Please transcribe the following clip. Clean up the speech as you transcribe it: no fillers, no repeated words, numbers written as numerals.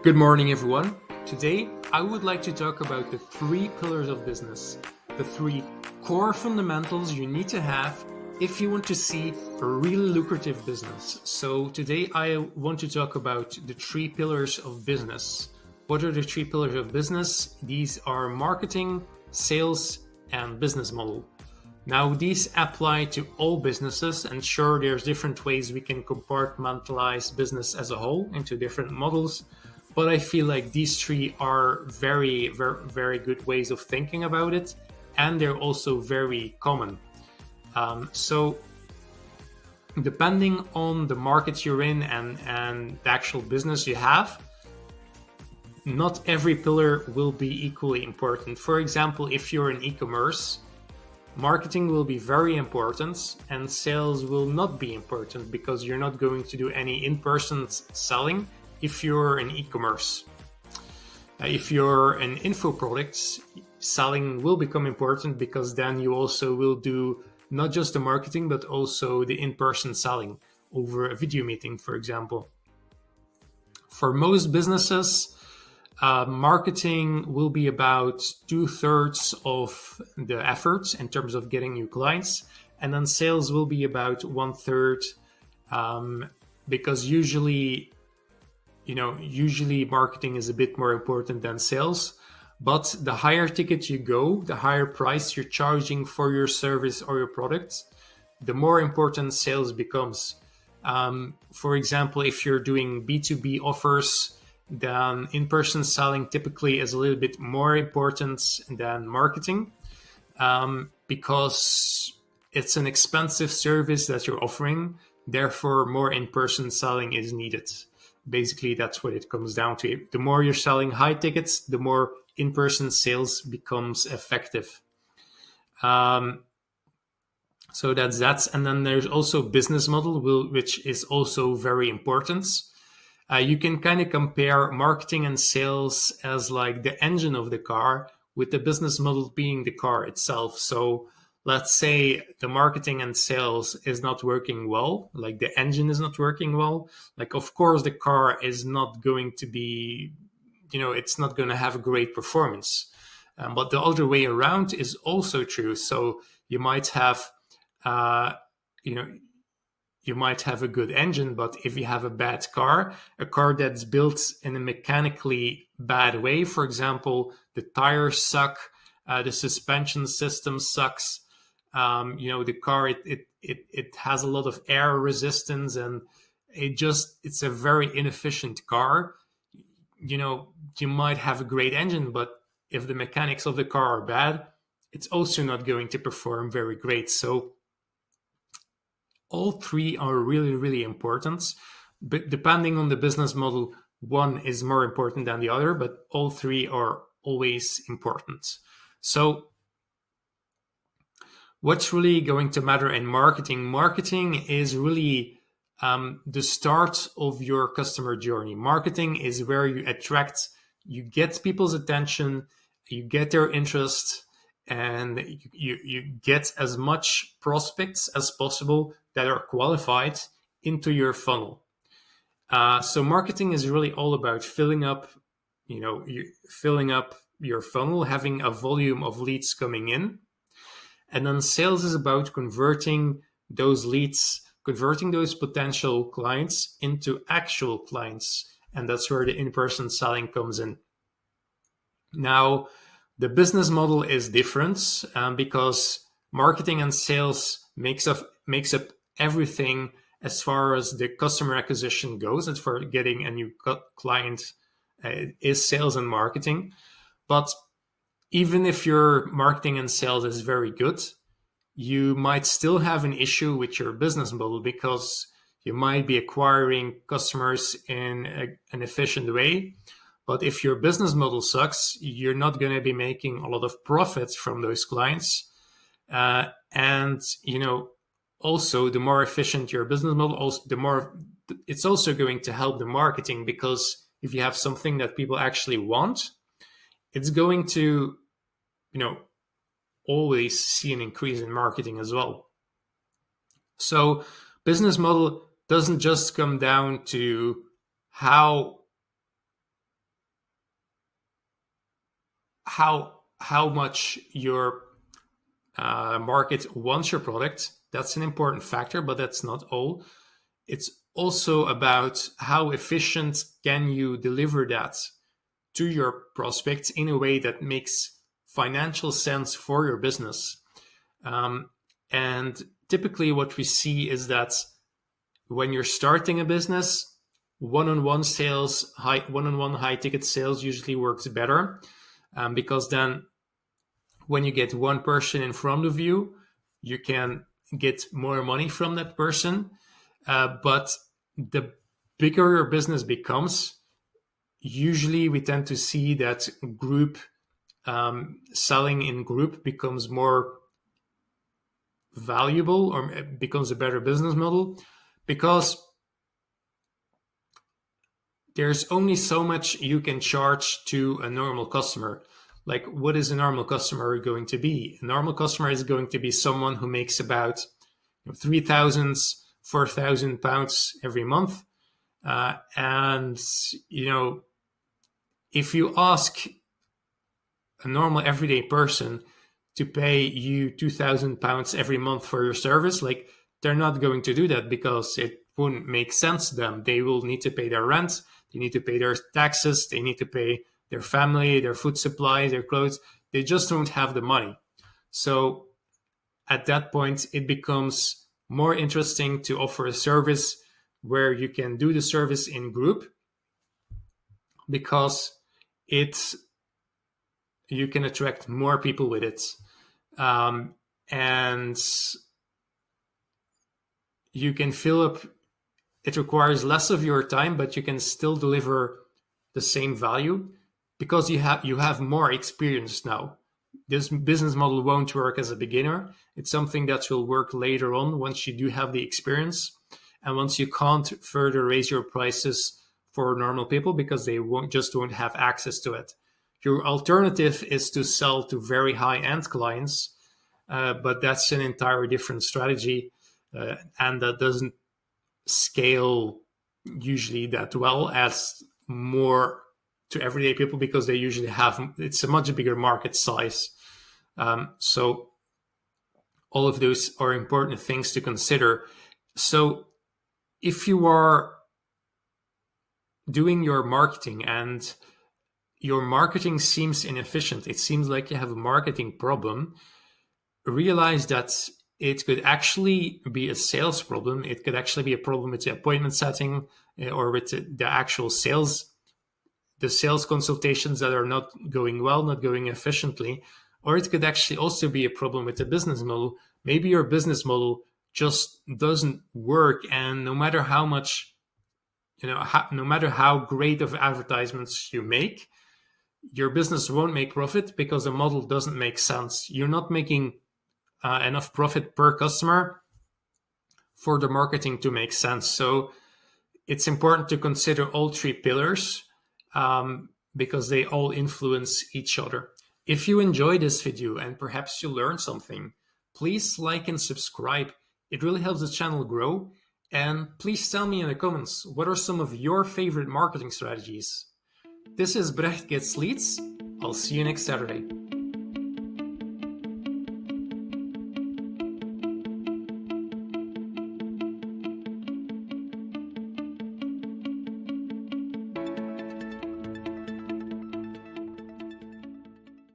Good morning, everyone. Today, I would like to talk about the three pillars of business, the three core fundamentals you need to have if you want to see a really lucrative business. So today, I want to talk about the three pillars of business. What are the three pillars of business? These are marketing, sales, and business model. Now, these apply to all businesses, and sure, there's different ways we can compartmentalize business as a whole into different models. But I feel like these three are very, very, very good ways of thinking about it, and they're also very common. So depending on the market you're in and the actual business you have, not every pillar will be equally important. For example, if you're in e-commerce, marketing will be very important and sales will not be important because you're not going to do any in-person selling if you're in e-commerce. If you're in info products, selling will become important because then you also will do not just the marketing, but also the in-person selling over a video meeting, for example. For most businesses, marketing will be about 2/3 of the effort in terms of getting new clients, and then sales will be about 1/3, because usually marketing is a bit more important than sales. But the higher ticket you go, the higher price you're charging for your service or your product, the more important sales becomes. For example, if you're doing B2B offers, then in-person selling typically is a little bit more important than marketing, because it's an expensive service that you're offering. Therefore, more in-person selling is needed. Basically, that's what it comes down to. The more you're selling high tickets, the more in-person sales becomes effective. So that's that. And then there's also business model, which is also very important. You can kind of compare marketing and sales as like the engine of the car, with the business model being the car itself. So let's say the marketing and sales is not working well, like the engine is not working well. Like, of course, the car is not going to be, it's not going to have a great performance. But the other way around is also true. So you might have, you might have a good engine, but if you have a bad car, a car that's built in a mechanically bad way, for example, the tires suck, the suspension system sucks, the car, it has a lot of air resistance, and it's a very inefficient car. You might have a great engine, but if the mechanics of the car are bad, it's also not going to perform very great. So all three are really, really important, but depending on the business model, one is more important than the other, but all three are always important. So what's really going to matter in marketing? Marketing is really the start of your customer journey. Marketing is where you get people's attention, you get their interest, and you get as much prospects as possible that are qualified into your funnel. So marketing is really all about filling up your funnel, having a volume of leads coming in. And then sales is about converting those leads, converting those potential clients into actual clients. And that's where the in-person selling comes in. Now, the business model is different, because marketing and sales makes up everything as far as the customer acquisition goes. And for getting a new client is sales and marketing. But even if your marketing and sales is very good, you might still have an issue with your business model, because you might be acquiring customers in an efficient way. But if your business model sucks, you're not going to be making a lot of profits from those clients. And also, the more efficient your business model, the more it's also going to help the marketing, because if you have something that people actually want, it's going to, always see an increase in marketing as well. So business model doesn't just come down to how how much your market wants your product. That's an important factor, but that's not all. It's also about how efficient can you deliver that to your prospects in a way that makes financial sense for your business. And typically what we see is that when you're starting a business, one-on-one sales, one-on-one high ticket sales usually works better, because then when you get one person in front of you, you can get more money from that person. But the bigger your business becomes, usually we tend to see that group selling in group becomes more valuable, or it becomes a better business model, because there's only so much you can charge to a normal customer. Like, what is a normal customer going to be? A normal customer is going to be someone who makes about 3,000, 4,000 pounds every month. And, if you ask a normal everyday person to pay you 2,000 pounds every month for your service, like, they're not going to do that because it wouldn't make sense to them. They will need to pay their rent, they need to pay their taxes, they need to pay their family, their food supply, their clothes. They just don't have the money. So at that point, it becomes more interesting to offer a service where you can do the service in group, because you can attract more people with it. And you can fill up, it requires less of your time, but you can still deliver the same value because you have more experience now. This business model won't work as a beginner. It's something that will work later on once you do have the experience, and once you can't further raise your prices for normal people because they won't have access to it. Your alternative is to sell to very high-end clients, but that's an entirely different strategy, and that doesn't scale usually that well as more to everyday people, because they usually it's a much bigger market size. So all of those are important things to consider. So if you are doing your marketing and your marketing seems inefficient, it seems like you have a marketing problem, realize that it could actually be a sales problem. It could actually be a problem with the appointment setting, or with the actual sales, the sales consultations that are not going well, not going efficiently. Or it could actually also be a problem with the business model. Maybe your business model just doesn't work, and no matter how much, no matter how great of advertisements you make, your business won't make profit because the model doesn't make sense. You're not making enough profit per customer for the marketing to make sense. So it's important to consider all three pillars, because they all influence each other. If you enjoyed this video and perhaps you learned something, please like and subscribe. It really helps the channel grow. And please tell me in the comments, what are some of your favorite marketing strategies? This is Brecht Gets Leads. I'll see you next Saturday.